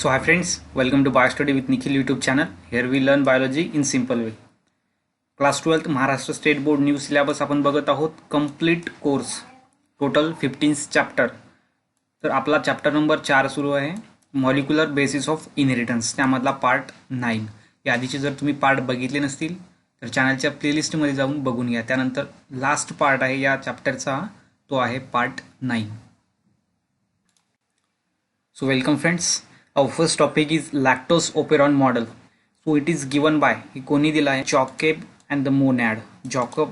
So hi friends, welcome to BioStudy with Nikhil YouTube channel. Here we learn biology in simple way. Class 12th Maharashtra state board new syllabus आपण बघत आहोत. Complete course total 15 chapter. तर आपला chapter number 4 सुरू आहे, molecular basis of inheritance. त्यामधला part 9. या आधीचे जर तुम्ही पार्ट बघितले नसतील तर चॅनलच्या प्लेलिस्टमध्ये जाऊन बघून घ्या. त्यानंतर लास्ट पार्ट आहे या चॅप्टरचा, तो आहे part 9. So welcome friends. Our first topic is lactose operon model. So it is given by कोणी दिला आहे, Jacob and the Monod. Jacob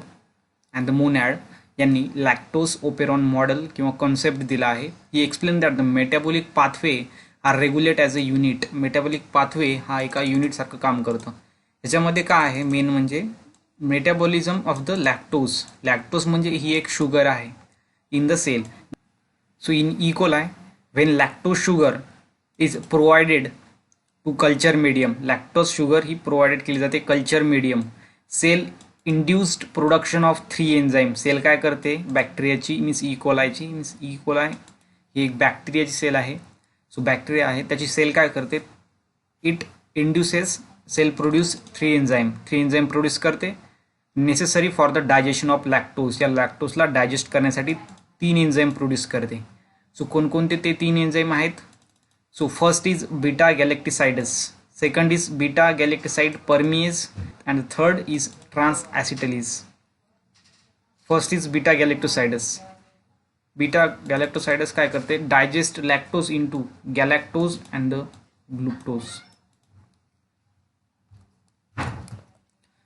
and the Monod यांनी लॅक्टोज ओपेरॉन मॉडेल किंवा कॉन्सेप्ट दिला आहे. He explain that the metabolic pathway are regulate as a unit. Metabolic pathway हा एका unit सारखं काम करतं. याच्यामध्ये काय आहे, मेन म्हणजे metabolism of the lactose. Lactose म्हणजे ही एक शुगर आहे in the cell. So in E coli when lactose sugar is provided to culture medium, lactose sugar ही प्रोवाइडेड केली जाते culture medium. Cell induced production of 3 enzyme. Cell काय करते, बॅक्टेरियाची मीन्स इकोलायची, मीन्स इकोलाय ही एक बॅक्टेरियाची सेल आहे. सो बॅक्टेरिया आहे त्याची सेल काय करते, it induces cell produce 3 enzyme. 3 enzyme produce करते necessary for the digestion of lactose. या लॅक्टोजला डायजेस्ट करण्यासाठी 3 एन्झाईम प्रोड्यूस करते. सो कोणकोणते ते 3 एन्झाईम आहेत. So first is beta galactosidase, second is beta galactoside permease, and the third is trans-acetylase. First is beta galactosidase. Beta galactosidase काय करते, digest lactose into galactose and the glucose.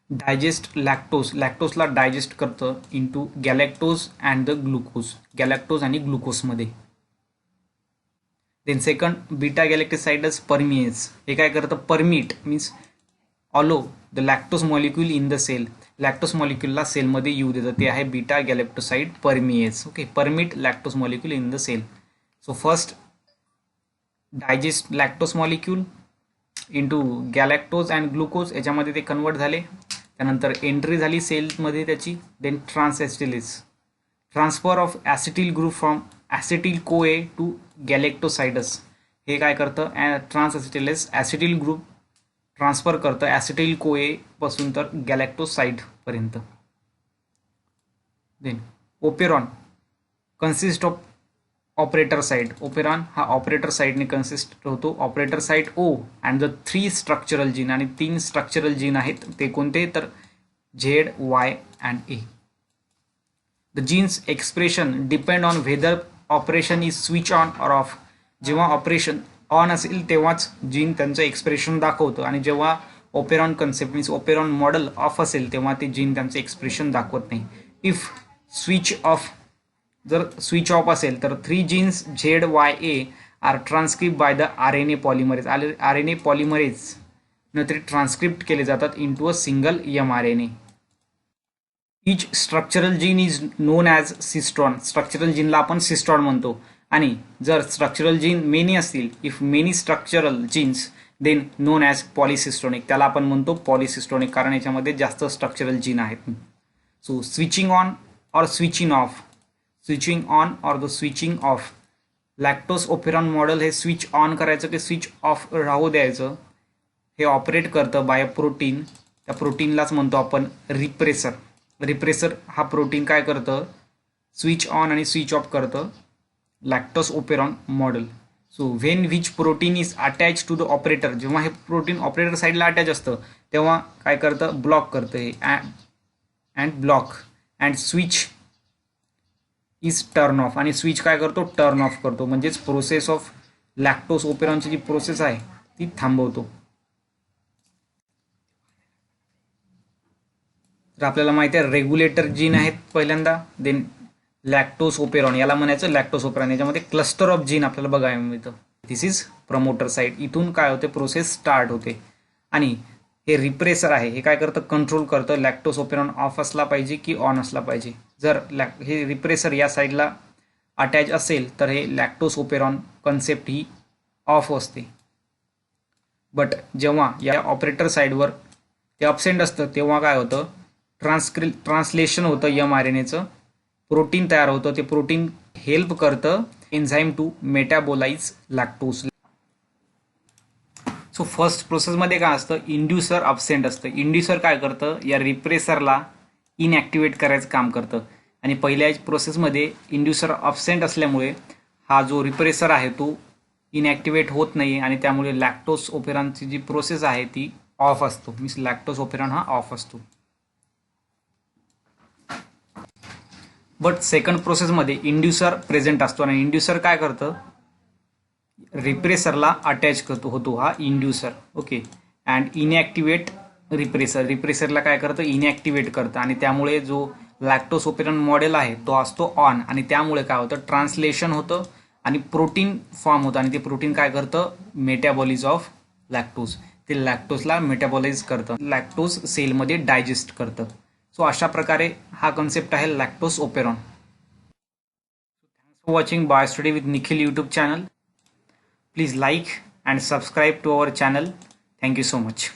Digest lactose, lactose ला digest करतं into galactose and the glucose, galactose आणि glucose मध्ये. Then second beta galactosidase permease. हे काय करतं, permit means allow the lactose molecule in the cell. Lactose मॉलिक्यूलला सेलमध्ये येऊ देतं, ते आहे beta galactoside permease. Okay, permit lactose molecule in the cell. So first digest lactose molecule into galactose and glucose, याच्यामध्ये ते कन्वर्ट झाले. त्यानंतर एंट्री झाली सेलमध्ये त्याची. Then transacetylase, transfer of acetyl group from acetyl CoA to galactosides. हे काय करतं, ट्रान्सएसिटिलेज ॲसिटिल ग्रुप ट्रान्सफर करतं ॲसिटिल कोए पासून तर गॅलेक्टोसाइड पर्यंत. Then operon consist of operator side. Operon हा ऑपरेटर साइडने कन्सिस्ट होतो. Operator side o and the 3 structural gene, आणि 3 स्ट्रक्चरल जीन आहेत. ते कोणते, तर Z, Y and A. The genes expression depend on whether operation is switch on or off. जेव्हा operation on असेल तेव्हाच जीन त्यांचं एक्सप्रेशन दाखवतं, आणि जेव्हा operon concept means operon model of असेल तेव्हा ते जीन त्यांचं एक्सप्रेशन दाखवत नाही. इफ स्विच ऑफ, जर स्विच ऑफ असेल तर 3 genes Z, Y, A are transcript by the RNA polymerase. RNA polymerase न तरी ट्रान्सक्रिप्ट केले जातात into a single mRNA. Each structural gene is known as cistron. Structural जीनला आपण सिस्ट्रॉन म्हणतो. आणि जर स्ट्रक्चरल जीन मेनी असतील, if many structural genes, then known as polycistronic. त्याला आपण म्हणतो पॉलिसिस्टोनिक, कारण याच्यामध्ये जास्त स्ट्रक्चरल जीन आहेत. सो स्विचिंग ऑन और स्विचिंग ऑफ, स्विचिंग ऑन और the switching off. Lactose operon model हे स्विच ऑन करायचं की स्विच ऑफ राहू द्यायचं, हे ऑपरेट करतं बाय प्रोटीन. त्या प्रोटीनलाच म्हणतो आपण रिप्रेसर. रिप्रेसर हा प्रोटीन काय करतं, स्विच ऑन आणि स्विच ऑफ करतं lactose operon model. So when which protein is attach to the operator, जेव्हा हे प्रोटीन ऑपरेटर साईडला अटॅच असतं तेव्हा काय करतं, ब्लॉक करतं हे and block and switch is turn off. आणि स्विच काय करतो, टर्न ऑफ करतो. म्हणजेच प्रोसेस ऑफ लॅक्टोज ओपेरॉनची जी प्रोसेस आहे ती थांबवतो. तर आपल्याला माहिती आहे रेग्युलेटर जीन आहेत पहिल्यांदा. देन लॅक्टोज ओपेरॉन, याला म्हणायचं लॅक्टोज ओपेरॉन. याच्यामध्ये क्लस्टर ऑफ जीन आपल्याला बघायला मिळतं. दिस इज प्रमोटर साइड. इथून काय होते, प्रोसेस स्टार्ट होते. आणि हे रिप्रेसर आहे, हे काय करतं, कंट्रोल करतं लॅक्टोज ओपेरॉन ऑफ असला पाहिजे की ऑन असला पाहिजे. जर हे रिप्रेसर या साईडला अटॅच असेल तर हे lactose operon concept he of असते. बट जेव्हा या ऑपरेटर साईडवर ते अब्सेंट असतं तेव्हा काय होतं, ट्रान्सलेशन होतं mRNAचं, प्रोटीन तयार होतं. ते प्रोटीन हेल्प करतं enzyme to metabolise lactose. So first प्रोसेसमध्ये काय असतं, इंड्युसर अब्सेंट असतं. इंड्युसर काय करतं, या रिप्रेसरला इनॲक्टिवेट करायचं काम करतं. आणि पहिल्या प्रोसेसमध्ये इंड्युसर अब्सेंट असल्यामुळे हा जो रिप्रेसर आहे तो इनॲक्टिवेट होत नाही आणि त्यामुळे लॅक्टोज ओपेरॉनची जी प्रोसेस आहे ती ऑफ असतो. मीन्स लॅक्टोज ओपेरॉन हा ऑफ असतो. बट सेकंड प्रोसेसमध्ये इंड्युसर प्रेझेंट असतो आणि इंड्युसर काय करतं, रिप्रेसरला अटॅच होतो हा इंड्युसर. ओके. अँड इनॲक्टिवेट रिप्रेसरला काय करतं, इनॲक्टिवेट करतं आणि त्यामुळे जो लॅक्टोज ओपेरॉन मॉडेल आहे तो असतो ऑन आणि त्यामुळे काय होतं, ट्रान्सलेशन होतं आणि प्रोटीन फॉर्म होतं आणि ते प्रोटीन काय करतं, मेटाबॉलिझ ऑफ लॅक्टोज. ते लॅक्टोजला मेटाबॉलाइज करतं, लॅक्टोज सेलमध्ये डायजेस्ट करतं. सो अशा प्रकारे हा कन्सेप्ट आहे lactose operon. Thanks for watching बायोस्टडी with Nikhil YouTube channel. Please like and subscribe to our channel. Thank you so much.